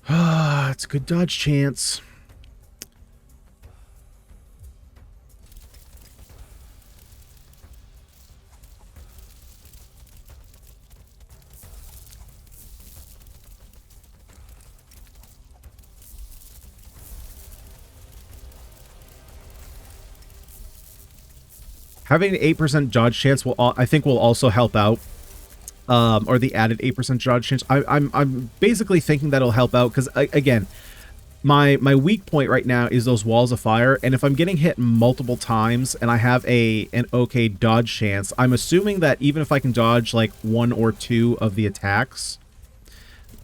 Speaker 1: Ah, it's a good dodge chance. Having an 8% dodge chance I think will also help out. Or the added 8% dodge chance. I'm basically thinking that'll help out because, again, my weak point right now is those walls of fire, and if I'm getting hit multiple times and I have an okay dodge chance, I'm assuming that even if I can dodge like 1 or 2 of the attacks,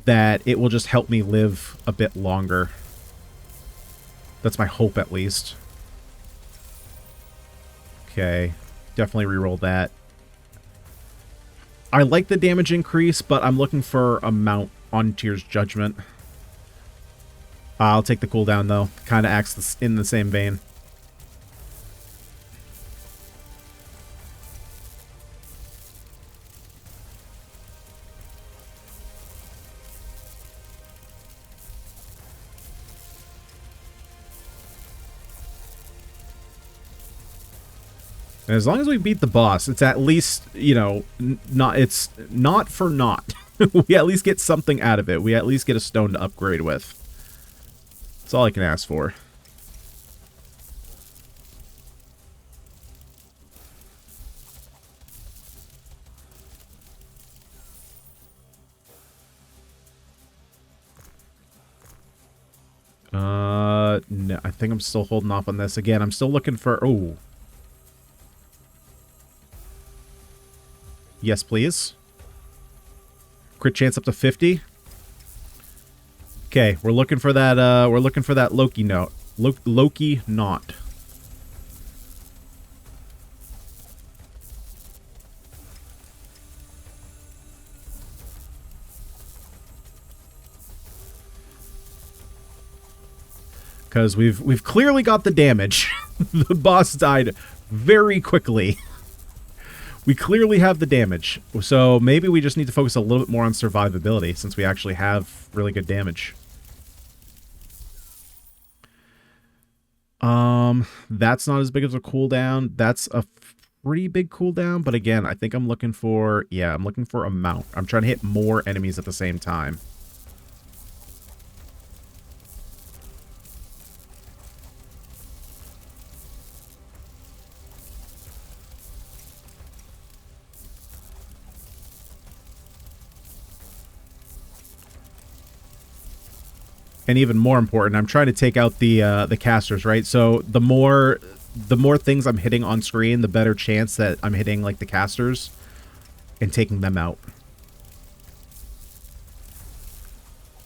Speaker 1: that it will just help me live a bit longer. That's my hope, at least. Okay, definitely reroll that. I like the damage increase, but I'm looking for a mount on Tyr's Judgment. I'll take the cooldown, though. Kind of acts in the same vein. And as long as we beat the boss, it's at least, you know, it's not for naught. We at least get something out of it. We at least get a stone to upgrade with. That's all I can ask for. No, I think I'm still holding off on this. Again, I'm still looking for... Oh. Yes, please. Crit chance up to 50. Okay, we're looking for that, Loki note. Loki knot. Because we've clearly got the damage. The boss died very quickly. We clearly have the damage, so maybe we just need to focus a little bit more on survivability since we actually have really good damage. That's not as big as a cooldown. That's a pretty big cooldown, but again, I think I'm looking for, yeah, I'm looking for a mount. I'm trying to hit more enemies at the same time. And even more important, I'm trying to take out the casters, right? So the more things I'm hitting on screen, the better chance that I'm hitting like the casters and taking them out.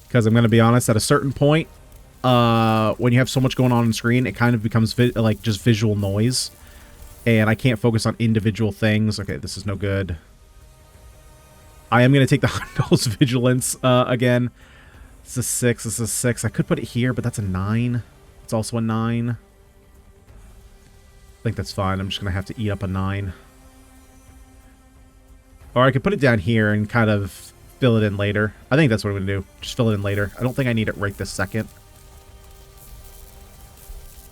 Speaker 1: Because I'm going to be honest, at a certain point, when you have so much going on screen, it kind of becomes like just visual noise, and I can't focus on individual things. Okay, this is no good. I am going to take the Hundal's Vigilance again. This is 6. This is 6. I could put it here, but that's a 9. It's also a 9. I think that's fine. I'm just going to have to eat up a 9. Or I could put it down here and kind of fill it in later. I think that's what I'm going to do. Just fill it in later. I don't think I need it right this second.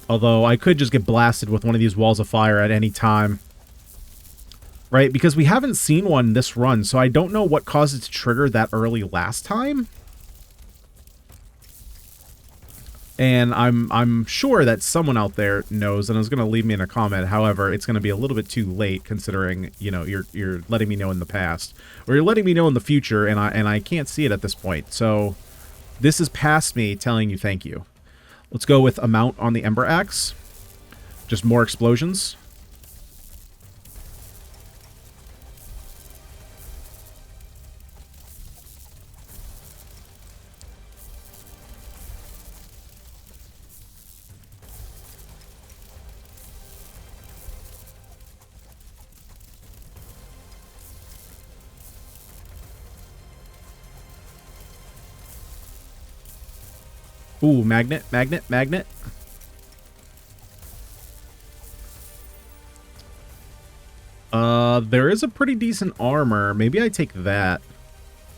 Speaker 1: Although I could just get blasted with one of these walls of fire at any time. Right? Because we haven't seen one this run, so I don't know what caused it to trigger that early last time. And I'm sure that someone out there knows and is going to leave me in a comment. However, it's going to be a little bit too late considering, you know, you're letting me know in the past, or you're letting me know in the future, and I can't see it at this point. So this is past me telling you thank you. Let's go with amount on the Ember Axe. Just more explosions. Ooh, magnet, magnet, magnet. There is a pretty decent armor. Maybe I take that.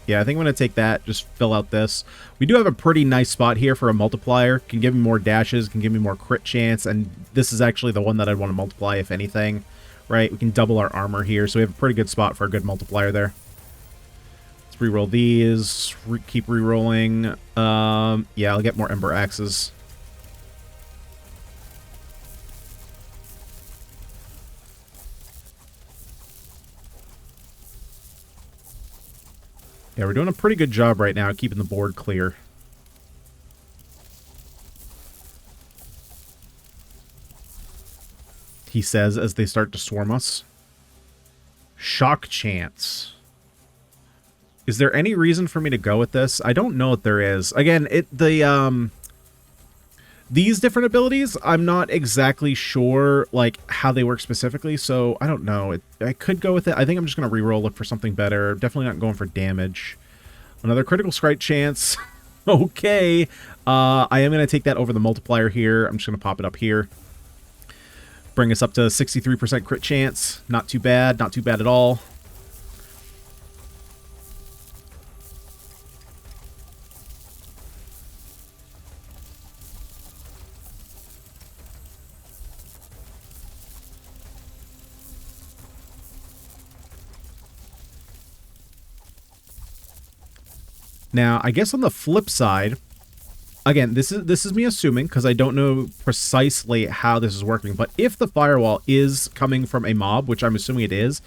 Speaker 1: Yeah, I think I'm going to take that. Just fill out this. We do have a pretty nice spot here for a multiplier. Can give me more dashes, can give me more crit chance, and this is actually the one that I'd want to multiply, if anything. Right? We can double our armor here, so we have a pretty good spot for a good multiplier there. Reroll these. Keep rerolling. Yeah, I'll get more Ember Axes. Yeah, we're doing a pretty good job right now keeping the board clear. He says as they start to swarm us. Shock chance. Is there any reason for me to go with this? I don't know if there is. Again, these different abilities, I'm not exactly sure like how they work specifically, so I don't know. I could go with it. I think I'm just going to reroll, look for something better. Definitely not going for damage. Another critical strike chance. Okay. I am going to take that over the multiplier here. I'm just going to pop it up here. Bring us up to 63% crit chance. Not too bad. Not too bad at all. Now, I guess on the flip side, again, this is me assuming because I don't know precisely how this is working, but if the firewall is coming from a mob, which I'm assuming it is,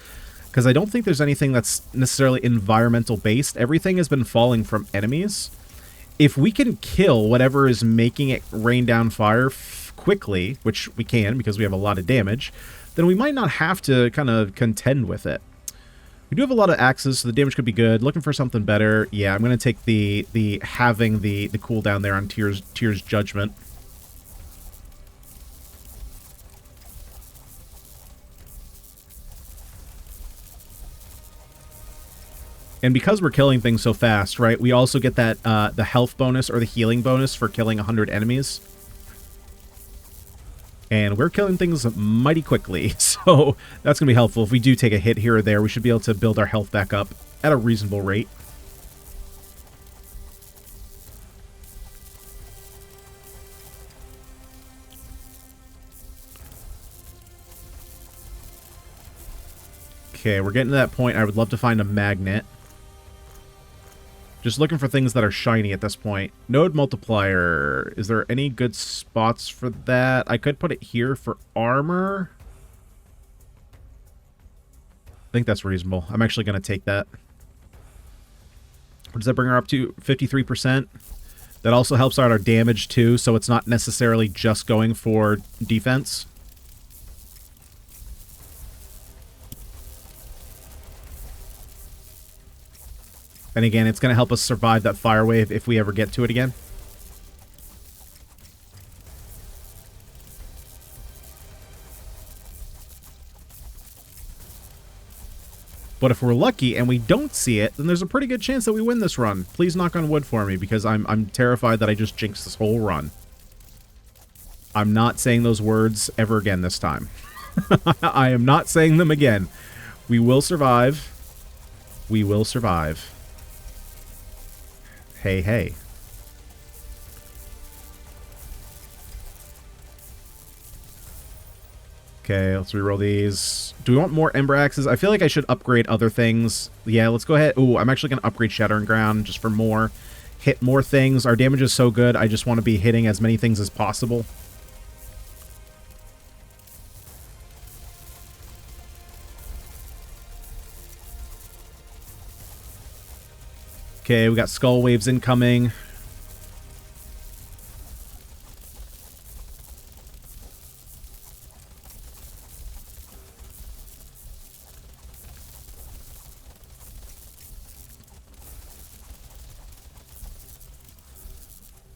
Speaker 1: because I don't think there's anything that's necessarily environmental based, everything has been falling from enemies. If we can kill whatever is making it rain down fire quickly, which we can because we have a lot of damage, then we might not have to kind of contend with it. We do have a lot of axes, so the damage could be good. Looking for something better. Yeah, I'm going to take the having the cooldown there on Tyr's Judgment. And because we're killing things so fast, right, we also get that the health bonus or the healing bonus for killing 100 enemies. And we're killing things mighty quickly, so that's going to be helpful. If we do take a hit here or there, we should be able to build our health back up at a reasonable rate. Okay, we're getting to that point. I would love to find a magnet. Just looking for things that are shiny at this point. Node multiplier. Is there any good spots for that? I could put it here for armor. I think that's reasonable. I'm actually going to take that. What does that bring her up to? 53%. That also helps out our damage too, so it's not necessarily just going for defense. And again, it's going to help us survive that fire wave if we ever get to it again. But if we're lucky and we don't see it, then there's a pretty good chance that we win this run. Please knock on wood for me, because I'm terrified that I just jinxed this whole run. I'm not saying those words ever again this time. I am not saying them again. We will survive. We will survive. Hey, hey. Okay, let's reroll these. Do we want more Ember Axes? I feel like I should upgrade other things. Yeah, let's go ahead. Ooh, I'm actually going to upgrade Shattering Ground just for more. Hit more things. Our damage is so good, I just want to be hitting as many things as possible. Okay, we got Skull Waves incoming.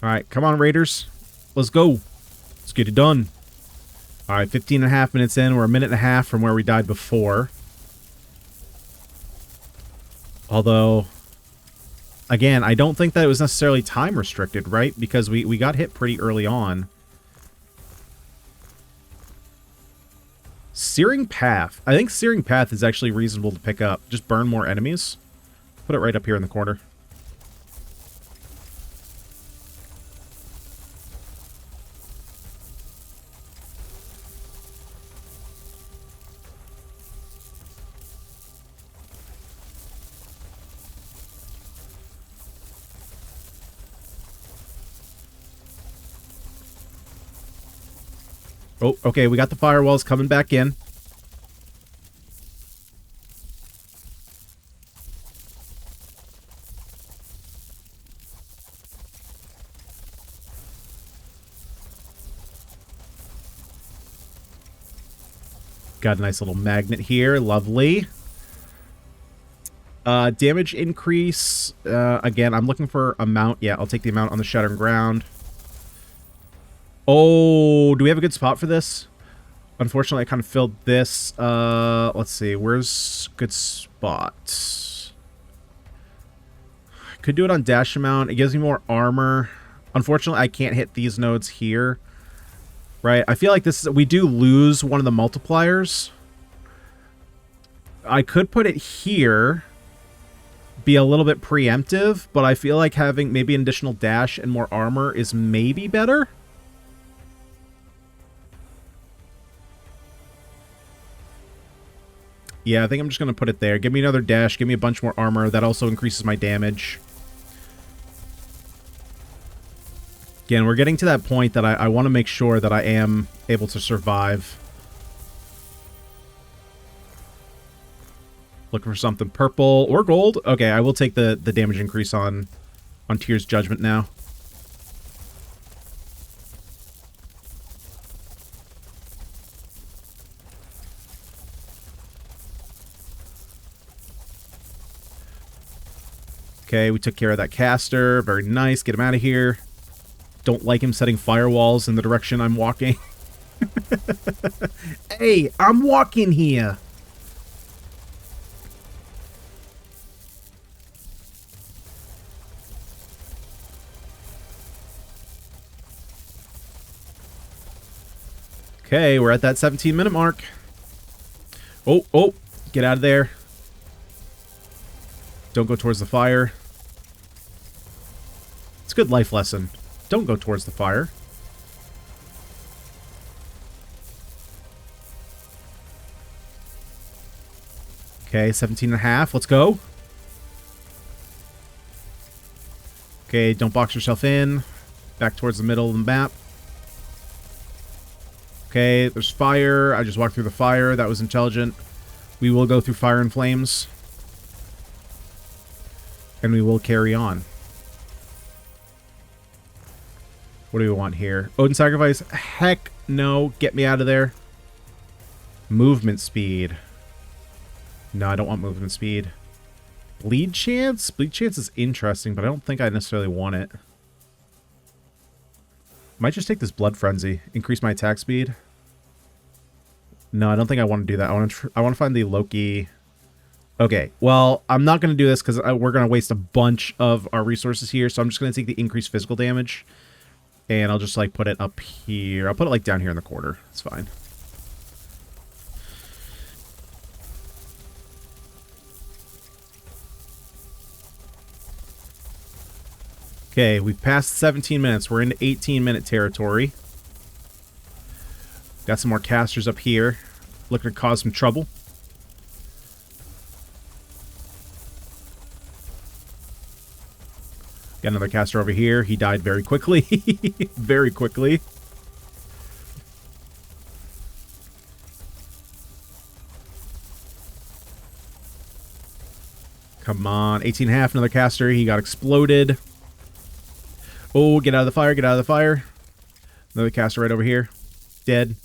Speaker 1: Alright, come on, Raiders. Let's go. Let's get it done. Alright, 15.5 minutes in. We're a minute and a half from where we died before. Although, again, I don't think that it was necessarily time restricted, right? Because we got hit pretty early on. Searing Path. I think Searing Path is actually reasonable to pick up. Just burn more enemies. Put it right up here in the corner. Oh, okay, we got the firewalls coming back in. Got a nice little magnet here. Lovely. Damage increase. Again, I'm looking for amount. Yeah, I'll take the amount on the Shattering Ground. Oh, do we have a good spot for this? Unfortunately, I kind of filled this. Let's see. Where's good spot? Could do it on dash amount. It gives me more armor. Unfortunately, I can't hit these nodes here. Right? I feel like this we do lose one of the multipliers. I could put it here. Be a little bit preemptive, but I feel like having maybe an additional dash and more armor is maybe better. Yeah, I think I'm just going to put it there. Give me another dash. Give me a bunch more armor. That also increases my damage. Again, we're getting to that point that I want to make sure that I am able to survive. Looking for something purple or gold. Okay, I will take the damage increase on Tyr's Judgment now. Okay, we took care of that caster. Very nice. Get him out of here. Don't like him setting firewalls in the direction I'm walking. Hey, I'm walking here. Okay, we're at that 17-minute mark. Oh, get out of there. Don't go towards the fire. It's a good life lesson. Don't go towards the fire. Okay, 17.5. Let's go. Okay, don't box yourself in. Back towards the middle of the map. Okay, there's fire. I just walked through the fire. That was intelligent. We will go through fire and flames. And we will carry on. What do we want here? Odin Sacrifice? Heck no. Get me out of there. Movement speed. No, I don't want movement speed. Bleed chance? Bleed chance is interesting, but I don't think I necessarily want it. Might just take this Blood Frenzy. Increase my attack speed. No, I don't think I want to do that. I want to find the Loki. Okay, well, I'm not going to do this because we're going to waste a bunch of our resources here. So I'm just going to take the increased physical damage. And I'll just, like, put it up here. I'll put it, like, down here in the corner. It's fine. Okay, we've passed 17 minutes. We're into 18-minute territory. Got some more casters up here. Looking to cause some trouble. Got another caster over here. He died very quickly. Very quickly. Come on. 18.5, another caster. He got exploded. Oh, get out of the fire. Get out of the fire. Another caster right over here. Dead.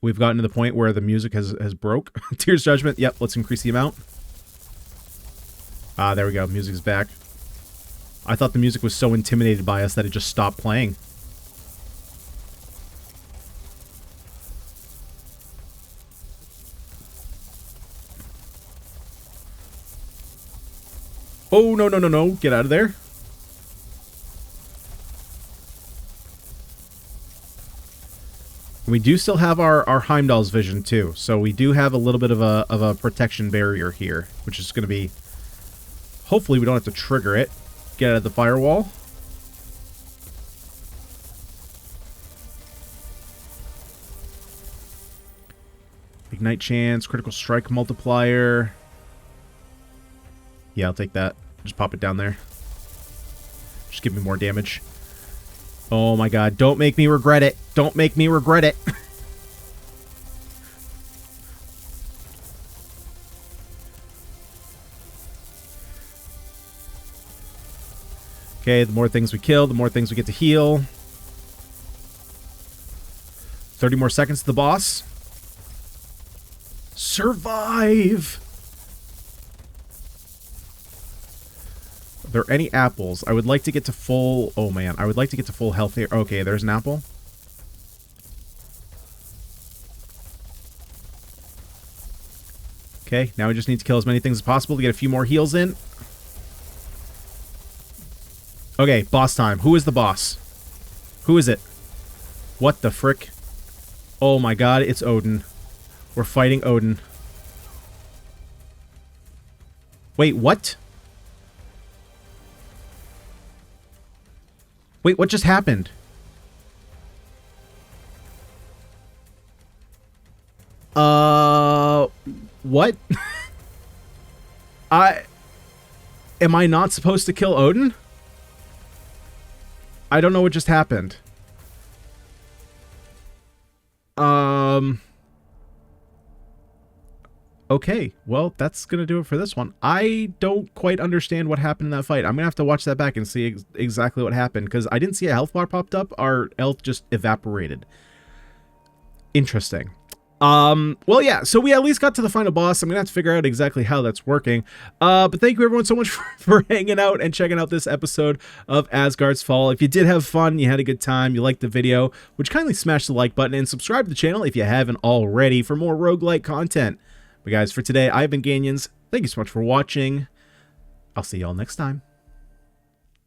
Speaker 1: We've gotten to the point where the music has broke. Tears Judgment. Yep, let's increase the amount. Ah, there we go. Music's back. I thought the music was so intimidated by us that it just stopped playing. Oh, no, no, no, no. Get out of there. We do still have our Heimdall's vision, too. So we do have a little bit of a protection barrier here, which is going to be... Hopefully we don't have to trigger it. Get out of the firewall. Ignite chance, critical strike multiplier. Yeah, I'll take that. Just pop it down there. Just give me more damage. Oh my god, don't make me regret it. Don't make me regret it. Okay, the more things we kill, the more things we get to heal. 30 more seconds to the boss. Survive! Are there any apples? I would like to get to full... Oh, man. I would like to get to full health here. Okay, there's an apple. Okay, now we just need to kill as many things as possible to get a few more heals in. Okay, boss time. Who is the boss? Who is it? What the frick? Oh my god, it's Odin. We're fighting Odin. Wait, what? Wait, what just happened? What? Am I not supposed to kill Odin? I don't know what just happened. Okay, well, that's gonna do it for this one. I don't quite understand what happened in that fight. I'm gonna have to watch that back and see exactly what happened, because I didn't see a health bar popped up. Our health just evaporated. Interesting. Well, yeah, so we at least got to the final boss. I'm gonna have to figure out exactly how that's working. But thank you everyone so much for hanging out and checking out this episode of Asgard's Fall. If you did have fun, you had a good time, you liked the video, would you kindly smash the like button and subscribe to the channel if you haven't already for more roguelike content. But guys, for today, I've been Ganyonz. Thank you so much for watching. I'll see y'all next time.